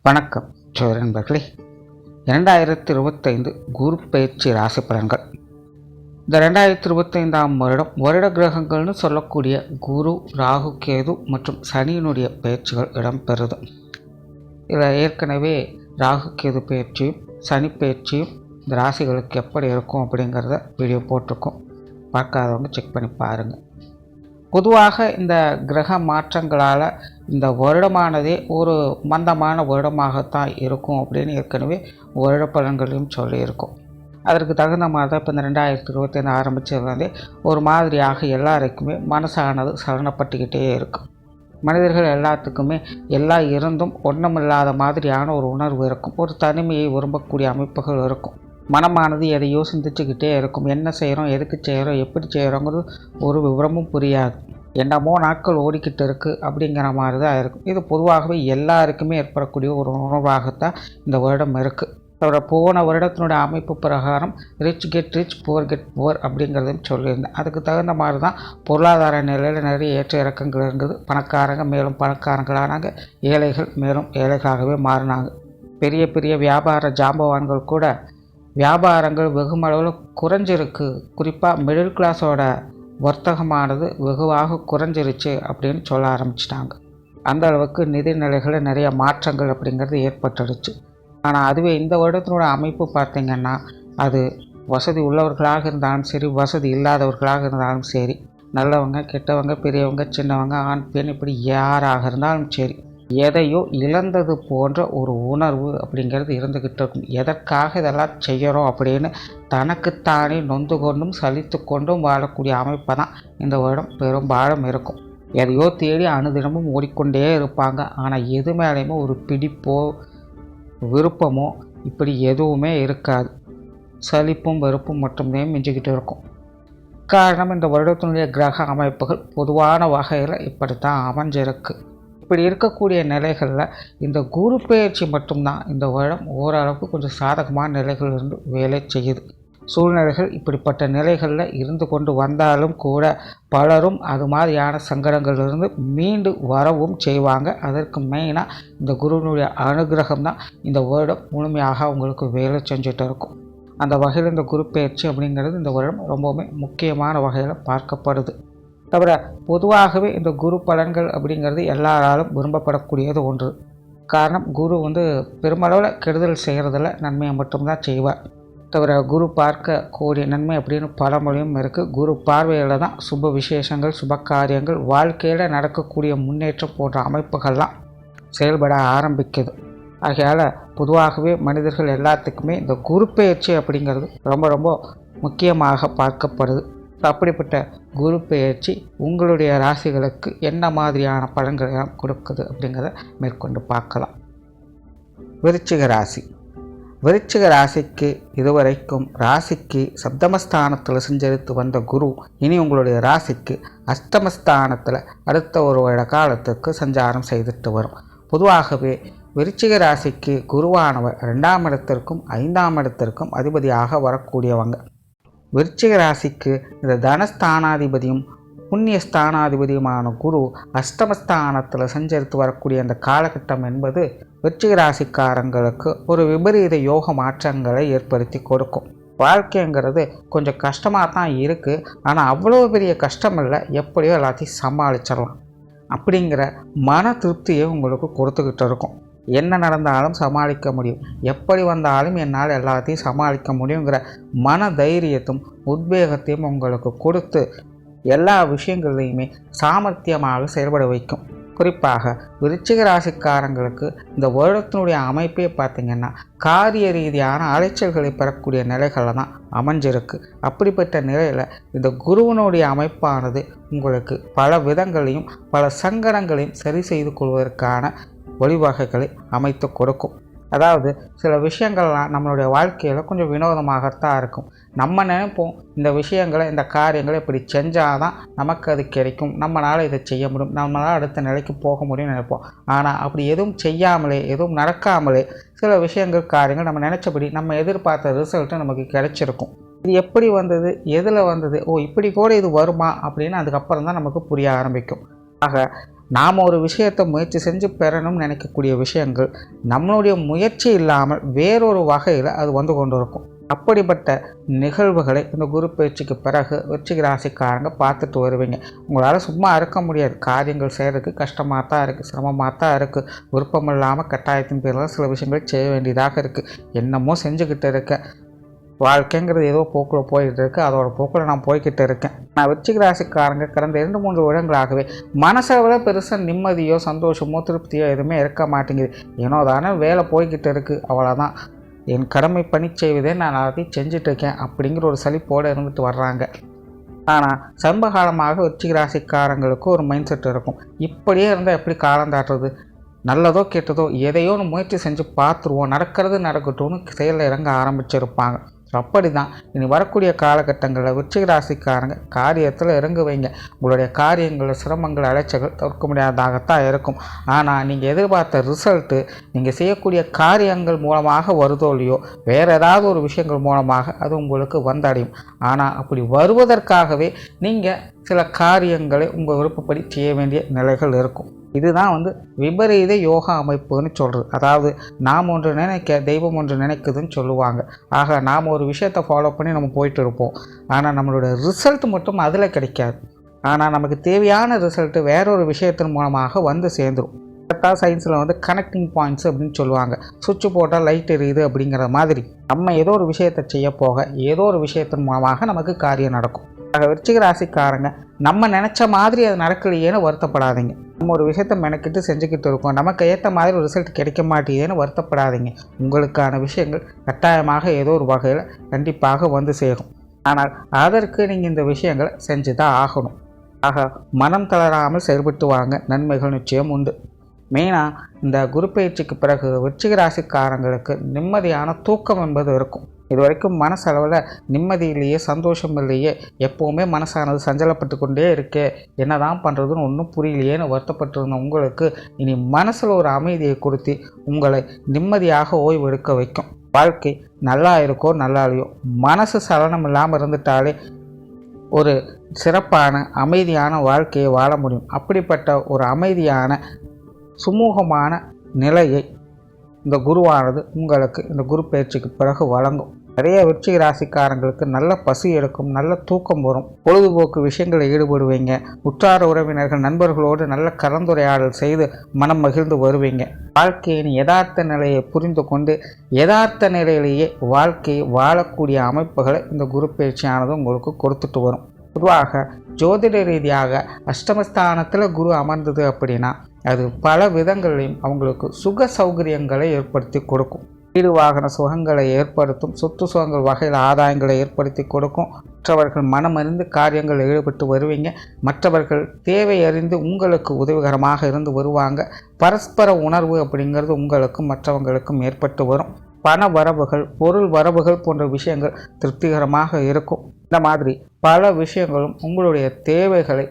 வணக்கம் நண்பர்களே. 2025 குரு பயிற்சி ராசி பலன்கள். இந்த 2025ஆம் வருட கிரகங்கள்னு சொல்லக்கூடிய குரு, ராகு, கேது மற்றும் சனியினுடைய பயிற்சிகள் இடம்பெறுது. இதில் ஏற்கனவே ராகு கேது பயிற்சியும் சனி பயிற்சியும் இந்த ராசிகளுக்கு எப்படி இருக்கும் அப்படிங்கிறத வீடியோ போட்டிருக்கோம். பார்க்காதவங்க செக் பண்ணி பாருங்கள். பொதுவாக இந்த கிரக மாற்றங்களால் இந்த வருடமானதே ஒரு மந்தமான வருடமாகத்தான் இருக்கும் அப்படின்னு ஏற்கனவே வருட பலன்களையும் சொல்லியிருக்கோம். அதற்கு தகுந்த மாதிரி தான் இப்போ இந்த 2025 ஆரம்பித்ததுலேருந்தே ஒரு மாதிரியாக எல்லாருக்குமே மனசானது சலனப்பட்டுக்கிட்டே இருக்கும். மனிதர்கள் எல்லாத்துக்குமே எல்லாம் இருந்தும் ஒன்றுமில்லாத மாதிரியான ஒரு உணர்வு இருக்கும். ஒரு தனிமையை விரும்பக்கூடிய அமைப்புகள் இருக்கும். மனமானது எதையோ சிந்திச்சுக்கிட்டே இருக்கும். என்ன செய்கிறோம், எதுக்கு செய்கிறோம், எப்படி செய்கிறோங்கிறது ஒரு விவரமும் புரியாது. என்னமோ நாட்கள் ஓடிக்கிட்டு இருக்குது அப்படிங்கிற மாதிரி தான் இருக்கும். இது பொதுவாகவே எல்லாருக்குமே ஏற்படக்கூடிய ஒரு உணர்வாகத்தான் இந்த வருடம் இருக்குது. அதோட போன வருடத்தினுடைய அமைப்பு பிரகாரம் rich get rich, poor get poor அப்படிங்கிறதும் சொல்லியிருந்தேன். அதுக்கு தகுந்த மாதிரி தான் பொருளாதார நிலையில் நிறைய ஏற்ற இறக்கங்கள் இருந்தது. பணக்காரங்க மேலும் பணக்காரங்களானாங்க, ஏழைகள் மேலும் ஏழைகளாகவே மாறினாங்க. பெரிய பெரிய வியாபார ஜாம்பவான்கள் கூட வியாபாரங்கள் வெகுமளவில் குறைஞ்சிருக்கு. குறிப்பாக மிடில் கிளாஸோட வர்த்தகமானது வெகுவாக குறைஞ்சிருச்சு அப்படின்னு சொல்ல ஆரம்பிச்சிட்டாங்க. அந்த அளவுக்கு நிதி நிலைகளில் நிறைய மாற்றங்கள் அப்படிங்கிறது ஏற்பட்டுடுச்சு. ஆனால் அதுவே இந்த வருடத்தினோட அமைப்பு பார்த்திங்கன்னா, அது வசதி உள்ளவர்களாக இருந்தாலும் சரி, வசதி இல்லாதவர்களாக இருந்தாலும் சரி, நல்லவங்க கெட்டவங்க, பெரியவங்க சின்னவங்க, ஆண் பெண், இப்படி யாராக இருந்தாலும் சரி, எதையோ இழந்தது போன்ற ஒரு உணர்வு அப்படிங்கிறது இருந்துக்கிட்டு இருக்கும். எதற்காக இதெல்லாம் செய்கிறோம் அப்படின்னு தனக்குத்தானே நொந்து கொண்டும் சலித்து கொண்டும் வாழக்கூடிய அமைப்பை தான் இந்த வருடம் பெரும்பாலும் இருக்கும். எதையோ தேடி அனுதினமும் ஓடிக்கொண்டே இருப்பாங்க. ஆனால் எது மேலேயுமே ஒரு பிடிப்போ விருப்பமோ இப்படி எதுவுமே இருக்காது. சலிப்பும் வெறுப்பும் மட்டுமே மிஞ்சிக்கிட்டு இருக்கும். காரணம், இந்த வருடத்தினுடைய கிரக அமைப்புகள் பொதுவான வகையில் இப்படித்தான் அமைஞ்சிருக்கு. இப்படி இருக்கக்கூடிய நிலைகளில் இந்த குரு பயிற்சி மட்டும்தான் இந்த வருடம் ஓரளவுக்கு கொஞ்சம் சாதகமான நிலைகள் இருந்து வேலை செய்யுது. சூழ்நிலைகள் இப்படிப்பட்ட நிலைகளில் இருந்து கொண்டு வந்தாலும் கூட பலரும் அது மாதிரியான சங்கடங்களிலிருந்து மீண்டு வரவும் செய்வாங்க. அதற்கு மெயினாக இந்த குருவினுடைய அனுகிரகம் தான் இந்த வருடம் முழுமையாக அவங்களுக்கு வேலை செஞ்சுட்டு இருக்கும். அந்த வகையில் இந்த குரு பயிற்சி அப்படிங்கிறது இந்த வருடம் ரொம்பவுமே முக்கியமான வகையில் பார்க்கப்படுது. தவிர பொதுவாகவே இந்த குரு பலன்கள் அப்படிங்கிறது எல்லாராலும் விரும்பப்படக்கூடியது ஒன்று. காரணம், குரு பெருமளவில் கெடுதல் செய்கிறதில் நன்மையை மட்டும்தான் செய்வார். தவிர குரு பார்க்க கூடிய நன்மை அப்படின்னு பழமொழியும் இருக்குது. குரு பார்வையில் தான் சுப விசேஷங்கள், சுப காரியங்கள், வாழ்க்கையில் நடக்கக்கூடிய முன்னேற்றம் போன்ற அமைப்புகள்லாம் செயல்பட ஆரம்பிக்குது. ஆகையால் பொதுவாகவே மனிதர்கள் எல்லாத்துக்குமே இந்த குரு பயிற்சி அப்படிங்கிறது ரொம்ப ரொம்ப முக்கியமாக பார்க்கப்படுது. அப்படிப்பட்ட குரு பெயர்ச்சி உங்களுடைய ராசிகளுக்கு என்ன மாதிரியான பலன்களை கொடுக்குது அப்படிங்கிறத மேற்கொண்டு பார்க்கலாம். விருச்சிக ராசி. விருச்சிக ராசிக்கு இதுவரைக்கும் ராசிக்கு சப்தமஸ்தானத்தில் சஞ்சரித்து வந்த குரு இனி உங்களுடைய ராசிக்கு அஷ்டமஸ்தானத்தில் அடுத்த ஒரு வருட காலத்துக்கு சஞ்சாரம் செய்துட்டு வரும். பொதுவாகவே விருச்சிக ராசிக்கு குருவானவர் 2ஆம் இடத்திற்கும் 5ஆம் இடத்திற்கும் அதிபதியாக வரக்கூடியவங்க. விருச்சிக ராசிக்கு இந்த தனஸ்தானாதிபதியும் புண்ணிய ஸ்தானாதிபதியுமான குரு அஷ்டமஸ்தானத்தில் சஞ்சரித்து வரக்கூடிய அந்த காலகட்டம் என்பது விருச்சிக ராசிக்காரங்களுக்கு ஒரு விபரீத யோக மாற்றங்களை ஏற்படுத்தி கொடுக்கும். வாழ்க்கைங்கிறது கொஞ்சம் கஷ்டமாக தான் இருக்குது. ஆனால் அவ்வளோ பெரிய கஷ்டம் இல்லை, எப்படியோ எல்லாத்தையும் சமாளிச்சிடலாம் அப்படிங்கிற மன திருப்தியை உங்களுக்கு கொடுத்துக்கிட்டு இருக்கும். என்ன நடந்தாலும் சமாளிக்க முடியும், எப்படி வந்தாலும் என்னால் எல்லாத்தையும் சமாளிக்க முடியுங்கிற மன தைரியத்தும் உத்வேகத்தையும் உங்களுக்கு கொடுத்து எல்லா விஷயங்களையுமே சாமர்த்தியமாக செயல்பட வைக்கும். குறிப்பாக விருச்சிக ராசிக்காரங்களுக்கு இந்த வருடத்தினுடைய அமைப்பே பார்த்திங்கன்னா காரிய ரீதியான அலைச்சல்களை பெறக்கூடிய நிலைகளில் தான் அமைஞ்சிருக்கு. அப்படிப்பட்ட நிலையில் இந்த குருவனுடைய அமைப்பானது உங்களுக்கு பல விதங்களையும் பல சங்கடங்களையும் சரி செய்து கொள்வதற்கான வழிவகைகளை அமைத்து கொடுக்கும். அதாவது சில விஷயங்கள்லாம் நம்மளுடைய வாழ்க்கையில் கொஞ்சம் வினோதமாகத்தான் இருக்கும். நம்ம நினைப்போம், இந்த விஷயங்களை இந்த காரியங்களை இப்படி செஞ்சால் தான் நமக்கு அது கிடைக்கும், நம்மளால் இதை செய்ய முடியும், நம்மளால் அடுத்த நிலைக்கு போக முடியும்னு நினைப்போம். ஆனால் அப்படி எதுவும் செய்யாமலே, எதுவும் நடக்காமலே சில விஷயங்கள் காரியங்கள் நம்ம நினச்சபடி நம்ம எதிர்பார்த்த ரிசல்ட்டு நமக்கு கிடைச்சிருக்கும். இது எப்படி வந்தது, எதில் வந்தது, இப்படி கூட இது வருமா அப்படின்னு அதுக்கப்புறம் தான் நமக்கு புரிய ஆரம்பிக்கும். ஆக நாம் ஒரு விஷயத்தை முயற்சி செஞ்சு பெறணும்னு நினைக்கக்கூடிய விஷயங்கள் நம்மளுடைய முயற்சி இல்லாமல் வேறொரு வகையில் அது வந்து கொண்டு இருக்கும். அப்படிப்பட்ட நிகழ்வுகளை இந்த குரு பயிற்சிக்கு பிறகு விருச்சிக ராசிக்காரங்க பார்த்துட்டு வருவீங்க. உங்களால் சும்மா இருக்க முடியாது. காரியங்கள் செய்கிறதுக்கு கஷ்டமாக தான் இருக்குது, சிரமமாக தான் இருக்குது. விருப்பம் இல்லாமல் கட்டாயத்தின் பேரில் சில விஷயங்கள் செய்ய வேண்டியதாக இருக்குது. என்னமோ செஞ்சுக்கிட்டு இருக்கேன், வாழ்க்கைங்கிறது ஏதோ போக்கில் போய்கிட்டு இருக்குது, அதோட போக்கில் நான் போய்கிட்டு இருக்கேன். நான் விருச்சிக ராசிக்காரங்க கடந்த 2-3 வருடங்களாகவே மனசளவில் பெருசாக நிம்மதியோ சந்தோஷமோ திருப்தியோ எதுவுமே இருக்க மாட்டேங்குது. ஏனோ தானே வேலை போய்கிட்டு இருக்குது, அவ்வளோதான். என் கடமை பணி செய்வதே நான் எல்லாத்தையும் செஞ்சிட்ருக்கேன் அப்படிங்கிற ஒரு சலிப்போடு இருந்துட்டு வர்றாங்க. ஆனால் சமீப காலமாக விருச்சிக ராசிக்காரங்களுக்கு ஒரு மைண்ட் செட் இருக்கும். இப்படியே இருந்தால் எப்படி காலம் தாட்டுறது, நல்லதோ கெட்டதோ எதையோ ஒன்று முயற்சி செஞ்சு பார்த்துருவோம், நடக்கிறது நடக்கட்டும்னு செயலில் இறங்க ஆரம்பிச்சிருப்பாங்க. அப்படி தான் இனி வரக்கூடிய காலகட்டங்களில் விருச்சிக ராசிக்காரங்க காரியத்தில் இறங்குவீங்க. உங்களுடைய காரியங்களில் சிரமங்கள் அலைச்சல்கள் தவிர்க்க முடியாததாகத்தான் இருக்கும். ஆனால் நீங்கள் எதிர்பார்த்த ரிசல்ட்டு நீங்கள் செய்யக்கூடிய காரியங்கள் மூலமாக வருதோ இல்லையோ, வேறு ஏதாவது ஒரு விஷயங்கள் மூலமாக அது உங்களுக்கு வந்தடையும். ஆனால் அப்படி வருவதற்காகவே நீங்கள் சில காரியங்களை உங்கள் விருப்பப்படி செய்ய வேண்டிய நிலைகள் இருக்கும். இதுதான் விபரீத யோகா அமைப்புன்னு சொல்கிறது. அதாவது நாம் ஒன்று நினைக்க தெய்வம் ஒன்று நினைக்குதுன்னு சொல்லுவாங்க. ஆக நாம் ஒரு விஷயத்தை ஃபாலோ பண்ணி நம்ம போயிட்டு இருப்போம். ஆனால் நம்மளோட ரிசல்ட் மட்டும் அதில் கிடைக்காது. ஆனால் நமக்கு தேவையான ரிசல்ட்டு வேறொரு விஷயத்தின் மூலமாக வந்து சேர்ந்துடும். கரெக்டாக சயின்ஸில் கனெக்டிங் பாயிண்ட்ஸ் அப்படின்னு சொல்லுவாங்க. சுவிட்சு போட்டால் லைட் எரியுது அப்படிங்கிற மாதிரி நம்ம ஏதோ ஒரு விஷயத்தை செய்ய போக ஏதோ ஒரு விஷயத்தின் மூலமாக நமக்கு காரியம் நடக்கும். ஆக விருச்சிக ராசிக்காரங்க நம்ம நினச்ச மாதிரி அது நடக்கலையேன்னு வருத்தப்படாதீங்க. நம்ம ஒரு விஷயத்தை மெனக்கிட்டு செஞ்சுக்கிட்டு இருக்கோம், நமக்கு ஏற்ற மாதிரி ஒரு ரிசல்ட் கிடைக்க மாட்டேங்குதுன்னு வருத்தப்படாதீங்க. உங்களுக்கான விஷயங்கள் கட்டாயமாக ஏதோ ஒரு வகையில் கண்டிப்பாக வந்து சேரும். ஆனால் அதற்கு நீங்கள் இந்த விஷயங்களை செஞ்சு தான் ஆகணும். ஆக மனம் தளராமல் செயல்பட்டு வாங்க, நன்மைகள் நிச்சயம் உண்டு. மெயினாக இந்த குரு பயிற்சிக்கு பிறகு விருச்சிக ராசிக்காரங்களுக்கு நிம்மதியான தூக்கம் என்பது இருக்கும். இது வரைக்கும் மனசளவில் நிம்மதியிலேயே சந்தோஷம் இல்லையே, எப்போவுமே மனசானது சஞ்சலப்பட்டு கொண்டே இருக்கே, என்ன தான் பண்ணுறதுன்னு ஒன்றும் புரியலையேன்னு வருத்தப்பட்டிருந்த உங்களுக்கு இனி மனசில் ஒரு அமைதியை கொடுத்து உங்களை நிம்மதியாக ஓய்வு எடுக்க வைக்கும். வாழ்க்கை நல்லா இருக்கோ நல்லா இல்லையோ, மனசு சலனம் இல்லாமல் இருந்துட்டாலே ஒரு சிறப்பான அமைதியான வாழ்க்கையை வாழ முடியும். அப்படிப்பட்ட ஒரு அமைதியான சுமூகமான நிலையை இந்த குருவானது உங்களுக்கு இந்த குரு பயிற்சிக்கு பிறகு வழங்கும். நிறைய விருச்சிக ராசிக்காரங்களுக்கு நல்ல பசி எடுக்கும், நல்ல தூக்கம் வரும், பொழுதுபோக்கு விஷயங்களில் ஈடுபடுவீங்க. உற்றார உறவினர்கள் நண்பர்களோடு நல்ல கலந்துரையாடல் செய்து மனம் மகிழ்ந்து வருவீங்க. வாழ்க்கையின் யதார்த்த நிலையை புரிந்து கொண்டு யதார்த்த நிலையிலேயே வாழ்க்கையை வாழக்கூடிய அமைப்புகளை இந்த குரு பயிற்சியானது உங்களுக்கு கொடுத்துட்டு வரும். பொதுவாக ஜோதிட ரீதியாக அஷ்டமஸ்தானத்தில் குரு அமர்ந்தது அப்படின்னா அது பல விதங்களையும் அவங்களுக்கு சுக சௌகரியங்களை ஏற்படுத்தி கொடுக்கும். வீடு வாகன சுகங்களை ஏற்படுத்தும், சொத்து சுகங்கள் வகையில் ஆதாயங்களை ஏற்படுத்தி கொடுக்கும். மற்றவர்கள் மனமறிந்து காரியங்கள் ஈடுபட்டு வருவீங்க. மற்றவர்கள் தேவை அறிந்து உங்களுக்கு உதவிகரமாக இருந்து வருவாங்க. பரஸ்பர உணர்வு அப்படிங்கிறது உங்களுக்கும் மற்றவங்களுக்கும் ஏற்பட்டு வரும். பண வரவுகள், பொருள் வரவுகள் போன்ற விஷயங்கள் திருப்திகரமாக இருக்கும். இந்த மாதிரி பல விஷயங்களும் உங்களுடைய தேவைகளை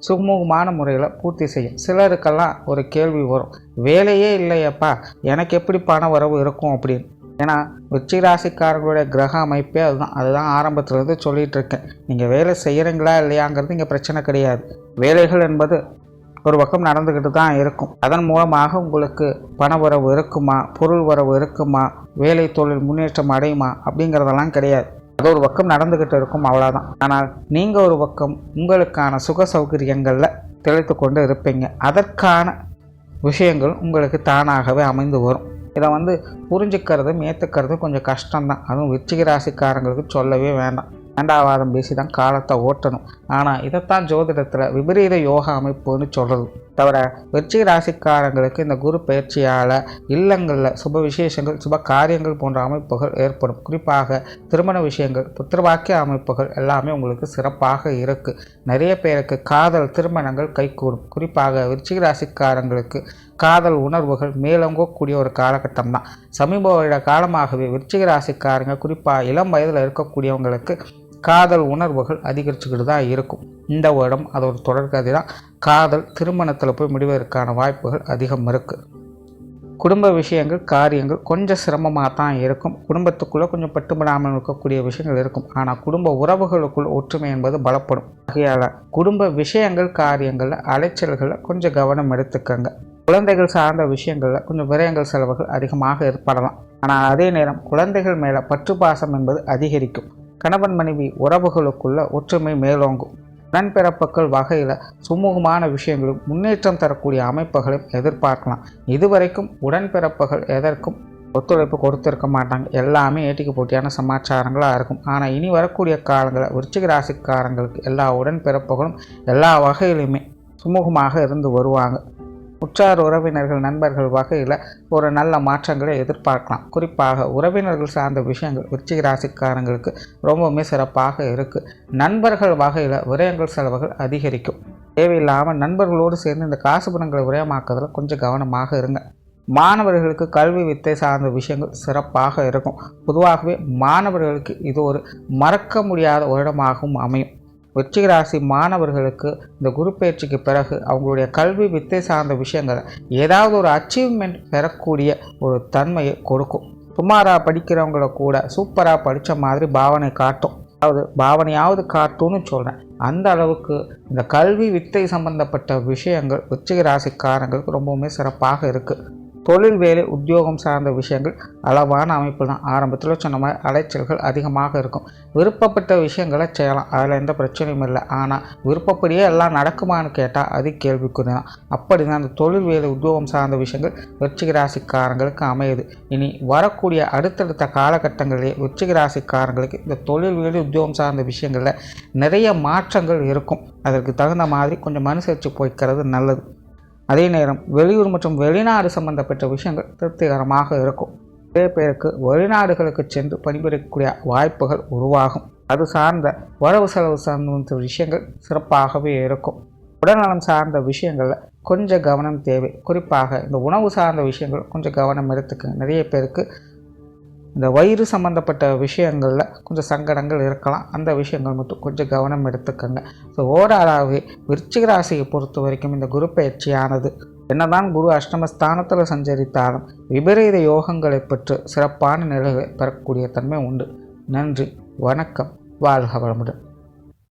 சுமூகமான முறையில் பூர்த்தி செய்யும். சிலருக்கெல்லாம் ஒரு கேள்வி வரும், வேலையே இல்லையப்பா, எனக்கு எப்படி பண வரவு இருக்கும் அப்படின்னு. ஏன்னா விருச்சிக ராசிக்காரர்களுடைய கிரக அமைப்பே அதுதான் ஆரம்பத்திலேருந்து சொல்லிகிட்டு இருக்கேன். நீங்கள் வேலை செய்கிறீங்களா இல்லையாங்கிறது இங்கே பிரச்சனை கிடையாது. வேலைகள் என்பது ஒரு பக்கம் நடந்துக்கிட்டு தான் இருக்கும். அதன் மூலமாக உங்களுக்கு பண வரவு இருக்குமா, பொருள் வரவு இருக்குமா, வேலை தொழில் முன்னேற்றம் அடையுமா அப்படிங்கிறதெல்லாம் கிடையாது. அது ஒரு பக்கம் நடந்துக்கிட்டு இருக்கும், அவ்வளோதான். ஆனால் நீங்கள் ஒரு பக்கம் உங்களுக்கான சுக சௌகரியங்களில் தெளித்து கொண்டு இருப்பீங்க. அதற்கான விஷயங்கள் உங்களுக்கு தானாகவே அமைந்து வரும். இதை புரிஞ்சுக்கிறதும் ஏற்றுக்கிறதும் கொஞ்சம் கஷ்டம்தான். அதுவும் விருச்சிக ராசிக்காரங்களுக்கு சொல்லவே வேண்டாம். வேண்டாவாதம் பேசி தான் காலத்தை ஓட்டணும். ஆனால் இதைத்தான் ஜோதிடத்தில் விபரீத யோகா அமைப்புன்னு சொல்கிறது. தவிர விருச்சிக ராசிக்காரங்களுக்கு இந்த குரு பயிற்சியால் இல்லங்களில் சுப விசேஷங்கள், சுப காரியங்கள் போன்ற அமைப்புகள் ஏற்படும். குறிப்பாக திருமண விஷயங்கள், புத்திரவாக்கிய அமைப்புகள் எல்லாமே உங்களுக்கு சிறப்பாக இருக்குது. நிறைய பேருக்கு காதல் திருமணங்கள் கைகூடும். குறிப்பாக விருச்சிக ராசிக்காரங்களுக்கு காதல் உணர்வுகள் மேலோங்கக்கூடிய ஒரு காலகட்டம் தான். சமீப வருட காலமாகவே விருச்சிக ராசிக்காரங்க குறிப்பாக இளம் வயதில் இருக்கக்கூடியவங்களுக்கு காதல் உணர்வுகள் அதிகரிச்சுக்கிட்டு தான் இருக்கும். இந்த வருடம் அது ஒரு தொடர்கதை தான். காதல் திருமணத்தில் போய் முடிவதற்கான வாய்ப்புகள் அதிகம் இருக்குது. குடும்ப விஷயங்கள் காரியங்கள் கொஞ்சம் சிரமமாக தான் இருக்கும். குடும்பத்துக்குள்ளே கொஞ்சம் பட்டுப்படாமல் இருக்கக்கூடிய விஷயங்கள் இருக்கும். ஆனால் குடும்ப உறவுகளுக்குள் ஒற்றுமை என்பது பலப்படும். ஆகையால் குடும்ப விஷயங்கள் காரியங்களில் அலைச்சல்களில் கொஞ்சம் கவனம் எடுத்துக்கங்க. குழந்தைகள் சார்ந்த விஷயங்களில் கொஞ்சம் விரயங்கள் செலவுகள் அதிகமாக ஏற்படலாம். ஆனால் அதே நேரம் குழந்தைகள் மேலே பற்று பாசம் என்பது அதிகரிக்கும். கணவன் மனைவி உறவுகளுக்குள்ள ஒற்றுமை மேலோங்கும். உடன்பிறப்புகள் வகையில் சுமூகமான விஷயங்களும் முன்னேற்றம் தரக்கூடிய அமைப்புகளையும் எதிர்பார்க்கலாம். இதுவரைக்கும் உடன்பிறப்புகள் எதற்கும் ஒத்துழைப்பு கொடுத்துருக்க மாட்டாங்க. எல்லாமே ஏட்டிக்கு போட்டியான சமாச்சாரங்களாக இருக்கும். ஆனால் இனி வரக்கூடிய காலங்களில் விருச்சிக ராசிக்காரங்களுக்கு எல்லா உடன்பிறப்புகளும் எல்லா வகையிலுமே சுமூகமாக இருந்து வருவாங்க. உற்றார் உறவினர்கள் நண்பர்கள் வகையில் ஒரு நல்ல மாற்றங்களை எதிர்பார்க்கலாம். குறிப்பாக உறவினர்கள் சார்ந்த விஷயங்கள் விருச்சிக ராசிக்காரங்களுக்கு ரொம்பவுமே சிறப்பாக இருக்குது. நண்பர்கள் வகையில் விரயங்கள் செலவுகள் அதிகரிக்கும். தேவையில்லாமல் நண்பர்களோடு சேர்ந்து இந்த காசு பணங்களை விரயமாக்குறதுல கொஞ்சம் கவனமாக இருங்க. மாணவர்களுக்கு கல்வி வித்தை சார்ந்த விஷயங்கள் சிறப்பாக இருக்கும். பொதுவாகவே மாணவர்களுக்கு இது ஒரு மறக்க முடியாத வருடமாகவும் அமையும். விருச்சிக ராசி மாணவர்களுக்கு இந்த குரு பயிற்சிக்கு பிறகு அவங்களுடைய கல்வி வித்தை சார்ந்த விஷயங்களை ஏதாவது ஒரு அச்சீவ்மெண்ட் பெறக்கூடிய ஒரு தன்மையை கொடுக்கும். சுமாராக படிக்கிறவங்கள கூட சூப்பராக படித்த மாதிரி பாவனை காட்டும். அதாவது பாவனையாவது காட்டும்னு சொல்கிறேன். அந்த அளவுக்கு இந்த கல்வி வித்தை சம்பந்தப்பட்ட விஷயங்கள் விருச்சிக ராசிக்காரங்களுக்கு ரொம்பவுமே சிறப்பாக இருக்குது. தொழில் வேலை உத்தியோகம் சார்ந்த விஷயங்கள் அளவான அமைப்பு தான். ஆரம்பத்தில் சொன்ன மாதிரி அலைச்சல்கள் அதிகமாக இருக்கும். விருப்பப்பட்ட விஷயங்களை செய்யலாம், அதில் எந்த பிரச்சனையும் இல்லை. ஆனால் விருப்பப்படியே எல்லாம் நடக்குமான்னு கேட்டால் அது கேள்விக்குறி தான். அப்படி தான் அந்த தொழில் வேலை உத்தியோகம் சார்ந்த விஷயங்கள் விருச்சிக ராசிக்காரங்களுக்கு அமையுது. இனி வரக்கூடிய அடுத்தடுத்த காலகட்டங்களிலே விருச்சிக ராசிக்காரங்களுக்கு இந்த தொழில் வேலை உத்தியோகம் சார்ந்த விஷயங்களில் நிறைய மாற்றங்கள் இருக்கும். அதற்கு தகுந்த மாதிரி கொஞ்சம் அனுசரித்து போய்க்கிறது நல்லது. அதே நேரம் வெளியூர் மற்றும் வெளிநாடு சம்பந்தப்பட்ட விஷயங்கள் திருப்திகரமாக இருக்கும். நிறைய பேருக்கு வெளிநாடுகளுக்கு சென்று பணிபுரியக்கூடிய வாய்ப்புகள் உருவாகும். அது சார்ந்த வரவு செலவு சார்ந்த விஷயங்கள் சிறப்பாகவே இருக்கும். உடல்நலம் சார்ந்த விஷயங்களில் கொஞ்சம் கவனம் தேவை. குறிப்பாக இந்த உணவு சார்ந்த விஷயங்கள் கொஞ்சம் கவனம் எடுத்துக்கங்க. நிறைய பேருக்கு இந்த வயிறு சம்மந்தப்பட்ட விஷயங்களில் கொஞ்சம் சங்கடங்கள் இருக்கலாம். அந்த விஷயங்கள் மட்டும் கொஞ்சம் கவனம் எடுத்துக்கங்க. ஸோ ஓவராலாகவே விருச்சிக ராசியை பொறுத்த வரைக்கும் இந்த குரு பயிற்சியானது என்னதான் குரு அஷ்டமஸ்தானத்தில் சஞ்சரித்தாலும் விபரீத யோகங்களை பெற்று சிறப்பான நிலைகளை பெறக்கூடிய தன்மை உண்டு. நன்றி, வணக்கம், வாழ்க வளமுடன்.